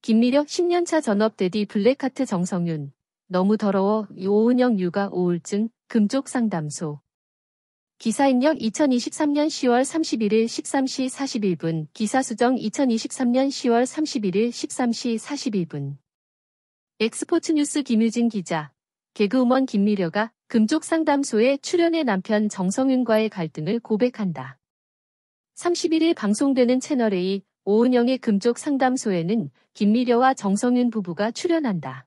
김미려 10년차 전업데디 블랙하트 정성윤. 너무 더러워 오은영 육아 우울증 금쪽 상담소. 기사 입력 2023년 10월 31일 13시 41분. 기사 수정 2023년 10월 31일 13시 41분. 엑스포츠뉴스 김유진 기자. 개그우먼 김미려가 금쪽 상담소에 출연해 남편 정성윤과의 갈등을 고백한다. 31일 방송되는 채널A 오은영의 금쪽 상담소에는 김미려와 정성윤 부부가 출연한다.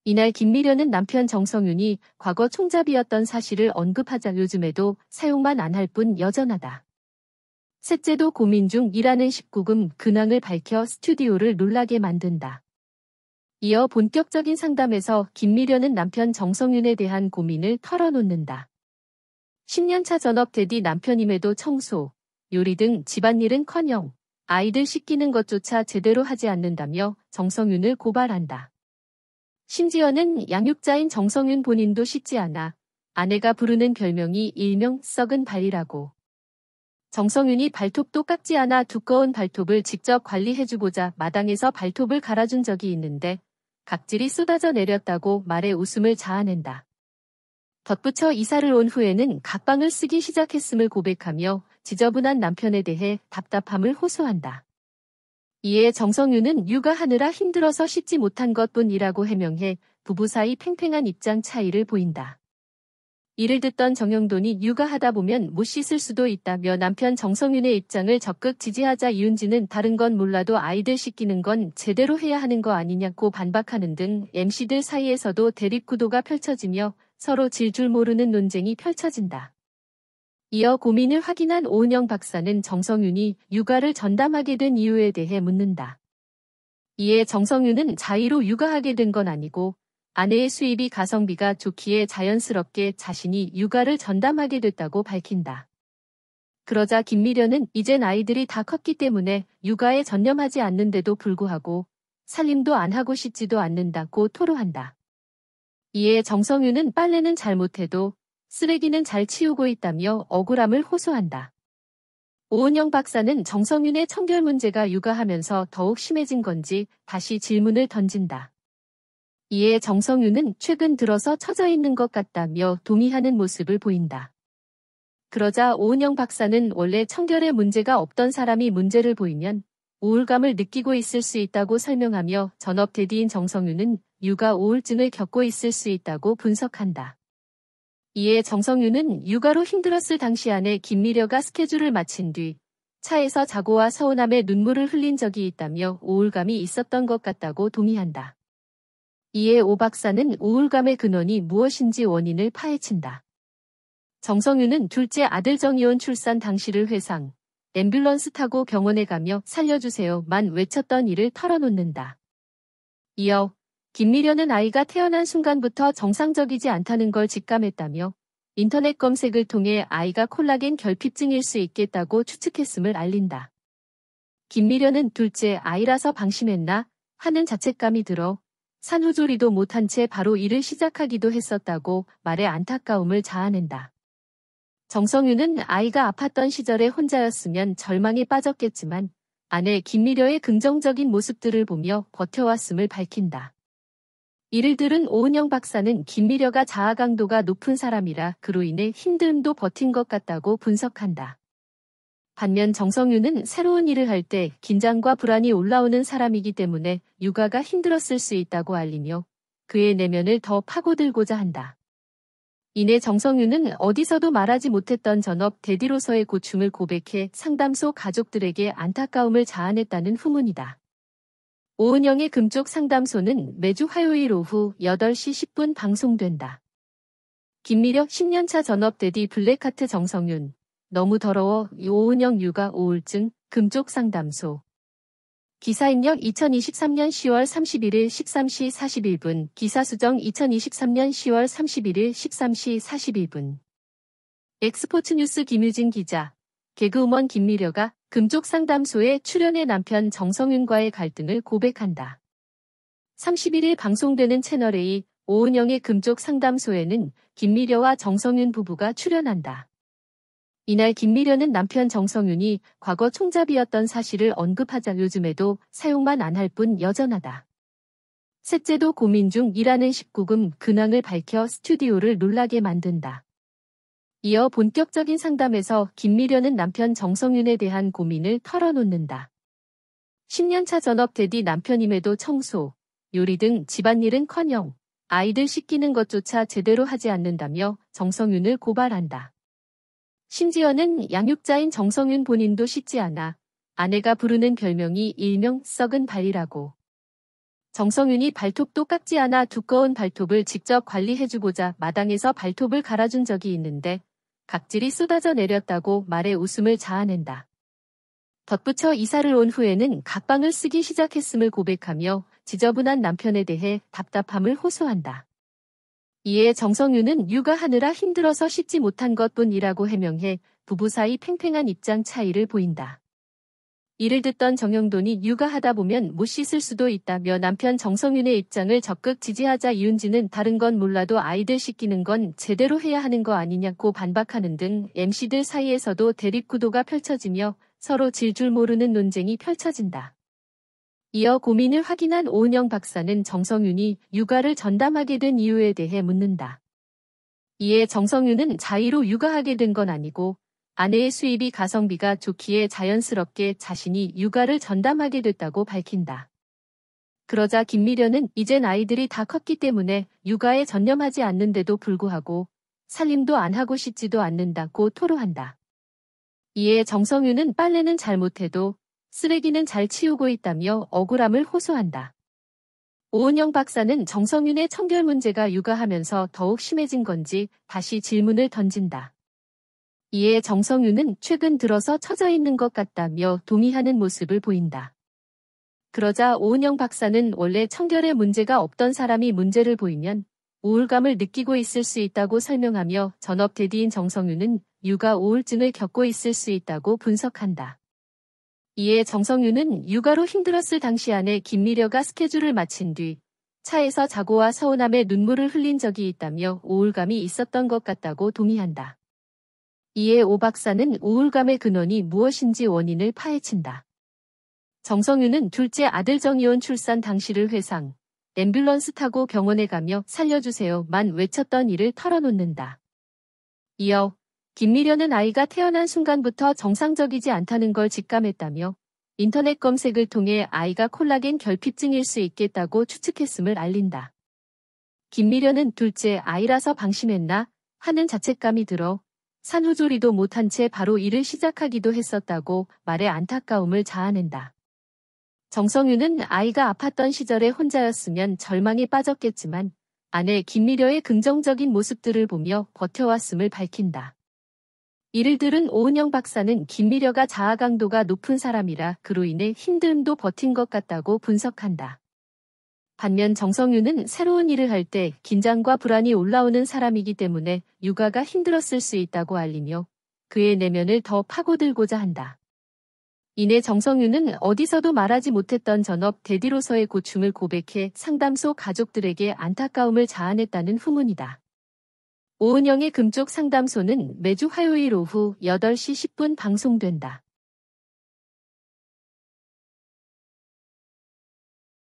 이날 김미려는 남편 정성윤이 과거 총잡이였던 사실을 언급하자 요즘에도 사용만 안 할 뿐 여전하다. 셋째도 고민 중이라는 19금 근황을 밝혀 스튜디오를 놀라게 만든다. 이어 본격적인 상담에서 김미려는 남편 정성윤에 대한 고민을 털어놓는다. 10년차 전업데디 남편임에도 청소, 요리 등 집안일은커녕 아이들 씻기는 것조차 제대로 하지 않는다며 정성윤을 고발한다. 심지어는 양육자인 정성윤 본인도 씻지 않아 아내가 부르는 별명이 일명 썩은 발이라고. 정성윤이 발톱도 깎지 않아 두꺼운 발톱을 직접 관리해주고자 마당에서 발톱을 갈아준 적이 있는데 각질이 쏟아져 내렸다고 말에 웃음을 자아낸다. 덧붙여 이사를 온 후에는 각방을 쓰기 시작했음을 고백하며 지저분한 남편에 대해 답답함을 호소한다. 이에 정성윤은 육아하느라 힘들어서 씻지 못한 것뿐이라고 해명해 부부 사이 팽팽한 입장 차이를 보인다. 이를 듣던 정영돈이 육아하다 보면 못 씻을 수도 있다며 남편 정성윤의 입장을 적극 지지하자 이윤지는 다른 건 몰라도 아이들 씻기는 건 제대로 해야 하는 거 아니냐고 반박하는 등 MC들 사이에서도 대립구도가 펼쳐지며 서로 질 줄 모르는 논쟁이 펼쳐진다. 이어 고민을 확인한 오은영 박사는 정성윤이 육아를 전담하게 된 이유에 대해 묻는다. 이에 정성윤은 자의로 육아하게 된 건 아니고 아내의 수입이 가성비가 좋기에 자연스럽게 자신이 육아를 전담하게 됐다고 밝힌다. 그러자 김미려는 이젠 아이들이 다 컸기 때문에 육아에 전념하지 않는데도 불구하고 살림도 안 하고 씻지도 않는다고 토로한다. 이에 정성윤은 빨래는 잘 못해도 쓰레기는 잘 치우고 있다며 억울함을 호소한다. 오은영 박사는 정성윤의 청결 문제가 육아하면서 더욱 심해진 건지 다시 질문을 던진다. 이에 정성윤은 최근 들어서 처져 있는 것 같다며 동의하는 모습을 보인다. 그러자 오은영 박사는 원래 청결에 문제가 없던 사람이 문제를 보이면 우울감을 느끼고 있을 수 있다고 설명하며 전업데디인 정성윤은 육아 우울증을 겪고 있을 수 있다고 분석한다. 이에 정성윤은 육아로 힘들었을 당시 아내 김미려가 스케줄을 마친 뒤 차에서 자고와 서운함에 눈물을 흘린 적이 있다며 우울감이 있었던 것 같다고 동의한다. 이에 오 박사는 우울감의 근원이 무엇인지 원인을 파헤친다. 정성윤은 둘째 아들 정이온 출산 당시를 회상, 앰뷸런스 타고 병원에 가며 살려주세요만 외쳤던 일을 털어놓는다. 이어 김미려는 아이가 태어난 순간부터 정상적이지 않다는 걸 직감했다며 인터넷 검색을 통해 아이가 콜라겐 결핍증일 수 있겠다고 추측했음을 알린다. 김미려는 둘째 아이라서 방심했나 하는 자책감이 들어 산후조리도 못한 채 바로 일을 시작하기도 했었다고 말에 안타까움을 자아낸다. 정성윤은 아이가 아팠던 시절에 혼자였으면 절망에 빠졌겠지만 아내 김미려의 긍정적인 모습들을 보며 버텨왔음을 밝힌다. 이를 들은 오은영 박사는 김미려가 자아 강도가 높은 사람이라 그로 인해 힘듦도 버틴 것 같다고 분석한다. 반면 정성윤은 새로운 일을 할 때 긴장과 불안이 올라오는 사람이기 때문에 육아가 힘들었을 수 있다고 알리며 그의 내면을 더 파고들고자 한다. 이내 정성윤은 어디서도 말하지 못했던 전업 데디로서의 고충을 고백해 상담소 가족들에게 안타까움을 자아냈다는 후문이다. 오은영의 금쪽 상담소는 매주 화요일 오후 8시 10분 방송된다. 김미려 10년차 전업데디 블랙하트 정성윤. 너무 더러워 오은영 육아 우울증 금쪽 상담소. 기사 입력 2023년 10월 31일 13시 41분. 기사 수정 2023년 10월 31일 13시 41분. 엑스포츠뉴스 김유진 기자. 개그우먼 김미려가 금쪽 상담소에 출연해 남편 정성윤과의 갈등을 고백한다. 31일 방송되는 채널A 오은영의 금쪽 상담소에는 김미려와 정성윤 부부가 출연한다. 이날 김미려는 남편 정성윤이 과거 총잡이였던 사실을 언급하자 요즘에도 사용만 안 할 뿐 여전하다. 셋째도 고민 중이라는 19금 근황을 밝혀 스튜디오를 놀라게 만든다. 이어 본격적인 상담에서 김미려는 남편 정성윤에 대한 고민을 털어놓는다. 10년차 전업 대디 남편임에도 청소, 요리 등 집안일은커녕 아이들 씻기는 것조차 제대로 하지 않는다며 정성윤을 고발한다. 심지어는 양육자인 정성윤 본인도 씻지 않아 아내가 부르는 별명이 일명 썩은 발이라고. 정성윤이 발톱도 깎지 않아 두꺼운 발톱을 직접 관리해주고자 마당에서 발톱을 갈아준 적이 있는데 각질이 쏟아져 내렸다고 말에 웃음을 자아낸다. 덧붙여 이사를 온 후에는 각방을 쓰기 시작했음을 고백하며 지저분한 남편에 대해 답답함을 호소한다. 이에 정성윤은 육아하느라 힘들어서 씻지 못한 것뿐이라고 해명해 부부 사이 팽팽한 입장 차이를 보인다. 이를 듣던 정영돈이 육아하다 보면 못 씻을 수도 있다며 남편 정성윤의 입장을 적극 지지하자 이윤지는 다른 건 몰라도 아이들 씻기는 건 제대로 해야 하는 거 아니냐고 반박하는 등 MC들 사이에서도 대립구도가 펼쳐지며 서로 질 줄 모르는 논쟁이 펼쳐진다. 이어 고민을 확인한 오은영 박사는 정성윤이 육아를 전담하게 된 이유에 대해 묻는다. 이에 정성윤은 자의로 육아하게 된 건 아니고 아내의 수입이 가성비가 좋기에 자연스럽게 자신이 육아를 전담하게 됐다고 밝힌다. 그러자 김미려는 이젠 아이들이 다 컸기 때문에 육아에 전념하지 않는데도 불구하고 살림도 안 하고 싶지도 않는다고 토로한다. 이에 정성윤은 빨래는 잘 못해도 쓰레기는 잘 치우고 있다며 억울함을 호소한다. 오은영 박사는 정성윤의 청결 문제가 육아하면서 더욱 심해진 건지 다시 질문을 던진다. 이에 정성윤은 최근 들어서 처져 있는 것 같다며 동의하는 모습을 보인다. 그러자 오은영 박사는 원래 청결에 문제가 없던 사람이 문제를 보이면 우울감을 느끼고 있을 수 있다고 설명하며 전업 대디인 정성윤은 육아 우울증을 겪고 있을 수 있다고 분석한다. 이에 정성윤은 육아로 힘들었을 당시 아내 김미려가 스케줄을 마친 뒤 차에서 자고와 서운함에 눈물을 흘린 적이 있다며 우울감이 있었던 것 같다고 동의한다. 이에 오 박사는 우울감의 근원이 무엇인지 원인을 파헤친다. 정성윤은 둘째 아들 정이온 출산 당시를 회상, 앰뷸런스 타고 병원에 가며 살려주세요만 외쳤던 일을 털어놓는다. 이어 김미려는 아이가 태어난 순간부터 정상적이지 않다는 걸 직감했다며 인터넷 검색을 통해 아이가 콜라겐 결핍증일 수 있겠다고 추측했음을 알린다. 김미려는 둘째 아이라서 방심했나 하는 자책감이 들어 산후조리도 못한 채 바로 일을 시작하기도 했었다고 말에 안타까움을 자아낸다. 정성윤은 아이가 아팠던 시절에 혼자였으면 절망에 빠졌겠지만 아내 김미려의 긍정적인 모습들을 보며 버텨왔음을 밝힌다. 이를 들은 오은영 박사는 김미려가 자아 강도가 높은 사람이라 그로 인해 힘듦도 버틴 것 같다고 분석한다. 반면 정성윤은 새로운 일을 할 때 긴장과 불안이 올라오는 사람이기 때문에 육아가 힘들었을 수 있다고 알리며 그의 내면을 더 파고들고자 한다. 이내 정성윤은 어디서도 말하지 못했던 전업 대디로서의 고충을 고백해 상담소 가족들에게 안타까움을 자아냈다는 후문이다. 오은영의 금쪽 상담소는 매주 화요일 오후 8시 10분 방송된다.